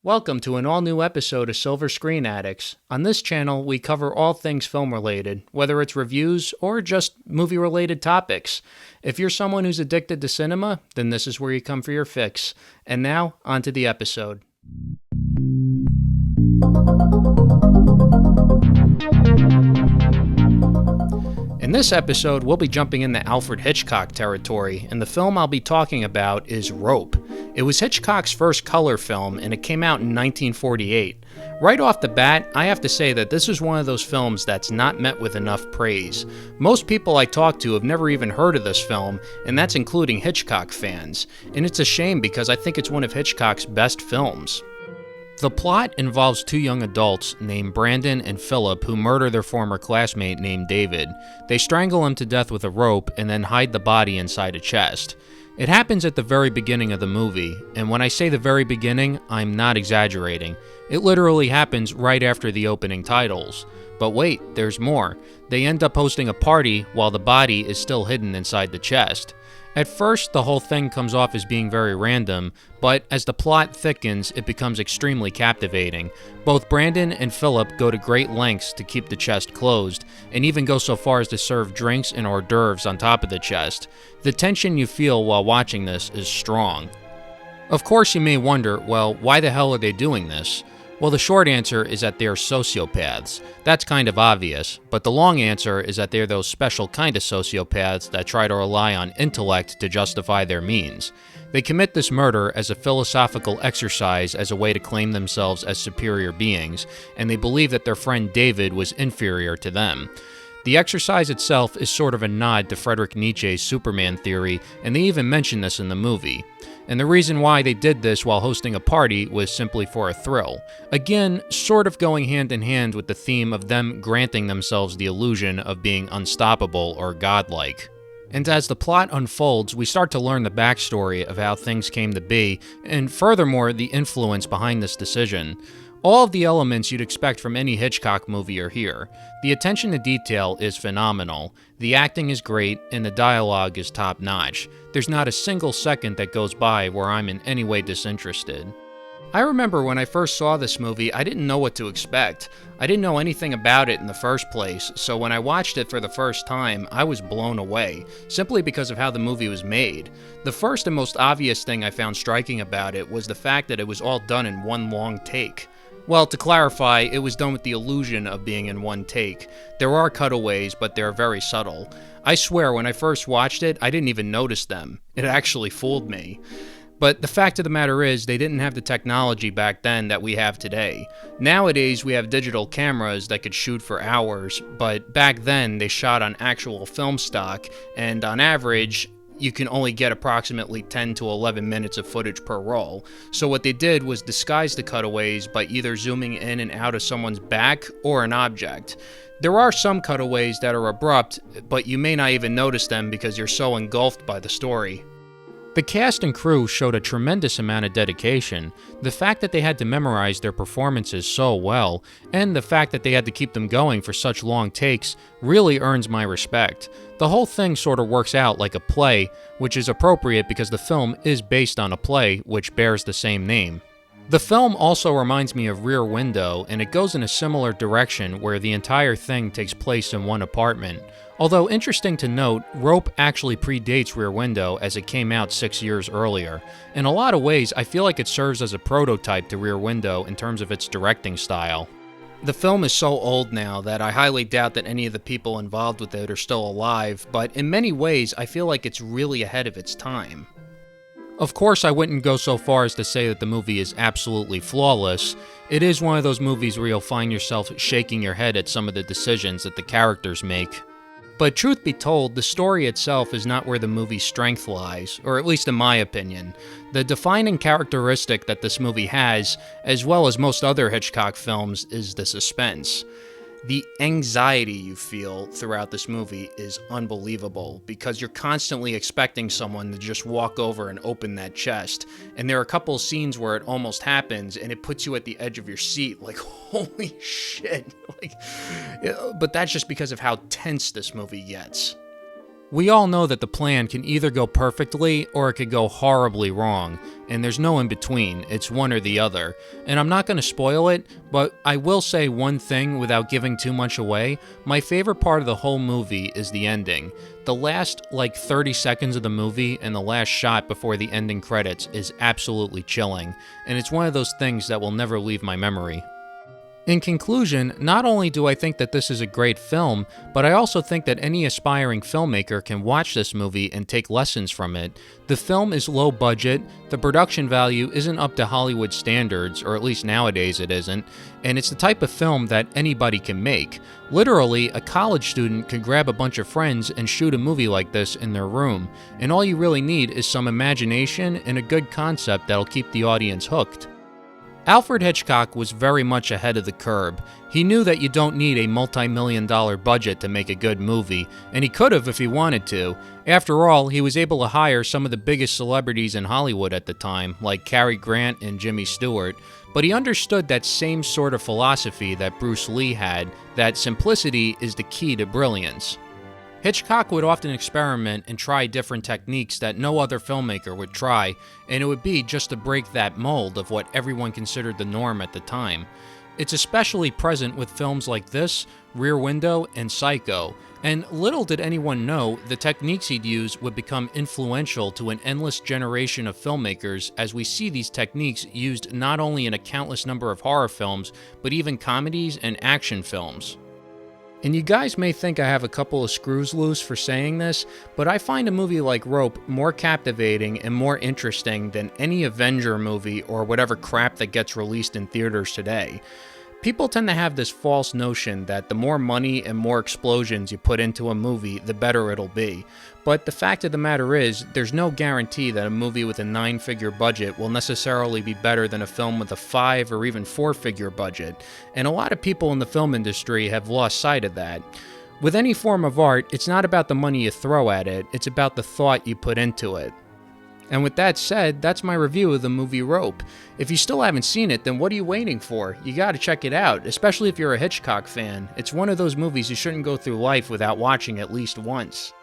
Welcome to an all-new episode of Silver Screen Addicts. On this channel, we cover all things film-related, whether it's reviews or just movie-related topics. If you're someone who's addicted to cinema, then this is where you come for your fix. And now, on to the episode. In this episode, we'll be jumping into Alfred Hitchcock territory, and the film I'll be talking about is Rope. It was Hitchcock's first color film, and it came out in 1948. Right off the bat, I have to say that this is one of those films that's not met with enough praise. Most people I talk to have never even heard of this film, and that's including Hitchcock fans. And it's a shame because I think it's one of Hitchcock's best films. The plot involves two young adults named Brandon and Philip who murder their former classmate named David. They strangle him to death with a rope and then hide the body inside a chest. It happens at the very beginning of the movie, and when I say the very beginning, I'm not exaggerating. It literally happens right after the opening titles. But wait, there's more. They end up hosting a party while the body is still hidden inside the chest. At first, the whole thing comes off as being very random, but as the plot thickens, it becomes extremely captivating. Both Brandon and Philip go to great lengths to keep the chest closed, and even go so far as to serve drinks and hors d'oeuvres on top of the chest. The tension you feel while watching this is strong. Of course, you may wonder, well, why the hell are they doing this? Well, the short answer is that they're sociopaths. That's kind of obvious, but the long answer is that they're those special kind of sociopaths that try to rely on intellect to justify their means. They commit this murder as a philosophical exercise as a way to claim themselves as superior beings, and they believe that their friend David was inferior to them. The exercise itself is sort of a nod to Friedrich Nietzsche's Superman theory, and they even mention this in the movie. And the reason why they did this while hosting a party was simply for a thrill. Again, sort of going hand in hand with the theme of them granting themselves the illusion of being unstoppable or godlike. And as the plot unfolds, we start to learn the backstory of how things came to be, and furthermore, the influence behind this decision. All of the elements you'd expect from any Hitchcock movie are here. The attention to detail is phenomenal, the acting is great, and the dialogue is top-notch. There's not a single second that goes by where I'm in any way disinterested. I remember when I first saw this movie, I didn't know what to expect. I didn't know anything about it in the first place, so when I watched it for the first time, I was blown away, simply because of how the movie was made. The first and most obvious thing I found striking about it was the fact that it was all done in one long take. Well, to clarify, it was done with the illusion of being in one take. There are cutaways, but they're very subtle. I swear, when I first watched it, I didn't even notice them. It actually fooled me. But the fact of the matter is, they didn't have the technology back then that we have today. Nowadays, we have digital cameras that could shoot for hours, but back then, they shot on actual film stock, and on average, you can only get approximately 10 to 11 minutes of footage per roll. So what they did was disguise the cutaways by either zooming in and out of someone's back or an object. There are some cutaways that are abrupt, but you may not even notice them because you're so engulfed by the story. The cast and crew showed a tremendous amount of dedication. The fact that they had to memorize their performances so well, and the fact that they had to keep them going for such long takes, really earns my respect. The whole thing sort of works out like a play, which is appropriate because the film is based on a play which bears the same name. The film also reminds me of Rear Window, and it goes in a similar direction where the entire thing takes place in one apartment. Although interesting to note, Rope actually predates Rear Window as it came out 6 years earlier. In a lot of ways, I feel like it serves as a prototype to Rear Window in terms of its directing style. The film is so old now that I highly doubt that any of the people involved with it are still alive, but in many ways, I feel like it's really ahead of its time. Of course, I wouldn't go so far as to say that the movie is absolutely flawless. It is one of those movies where you'll find yourself shaking your head at some of the decisions that the characters make. But truth be told, the story itself is not where the movie's strength lies, or at least in my opinion. The defining characteristic that this movie has, as well as most other Hitchcock films, is the suspense. The anxiety you feel throughout this movie is unbelievable because you're constantly expecting someone to just walk over and open that chest. And there are a couple of scenes where it almost happens and it puts you at the edge of your seat like, holy shit. But that's just because of how tense this movie gets. We all know that the plan can either go perfectly or it could go horribly wrong, and there's no in between, it's one or the other. And I'm not going to spoil it, but I will say one thing without giving too much away. My favorite part of the whole movie is the ending. The last, 30 seconds of the movie and the last shot before the ending credits is absolutely chilling, and it's one of those things that will never leave my memory. In conclusion, not only do I think that this is a great film, but I also think that any aspiring filmmaker can watch this movie and take lessons from it. The film is low budget, the production value isn't up to Hollywood standards, or at least nowadays it isn't, and it's the type of film that anybody can make. Literally, a college student could grab a bunch of friends and shoot a movie like this in their room, and all you really need is some imagination and a good concept that'll keep the audience hooked. Alfred Hitchcock was very much ahead of the curve. He knew that you don't need a multi-million-dollar budget to make a good movie, and he could have if he wanted to. After all, he was able to hire some of the biggest celebrities in Hollywood at the time, like Cary Grant and Jimmy Stewart, but he understood that same sort of philosophy that Bruce Lee had, that simplicity is the key to brilliance. Hitchcock would often experiment and try different techniques that no other filmmaker would try, and it would be just to break that mold of what everyone considered the norm at the time. It's especially present with films like this, Rear Window, and Psycho, and little did anyone know the techniques he'd use would become influential to an endless generation of filmmakers, as we see these techniques used not only in a countless number of horror films, but even comedies and action films. And you guys may think I have a couple of screws loose for saying this, but I find a movie like Rope more captivating and more interesting than any Avenger movie or whatever crap that gets released in theaters today. People tend to have this false notion that the more money and more explosions you put into a movie, the better it'll be. But the fact of the matter is, there's no guarantee that a movie with a 9-figure budget will necessarily be better than a film with a 5 or even 4-figure budget, and a lot of people in the film industry have lost sight of that. With any form of art, it's not about the money you throw at it, it's about the thought you put into it. And with that said, that's my review of the movie Rope. If you still haven't seen it, then what are you waiting for? You gotta check it out, especially if you're a Hitchcock fan. It's one of those movies you shouldn't go through life without watching at least once.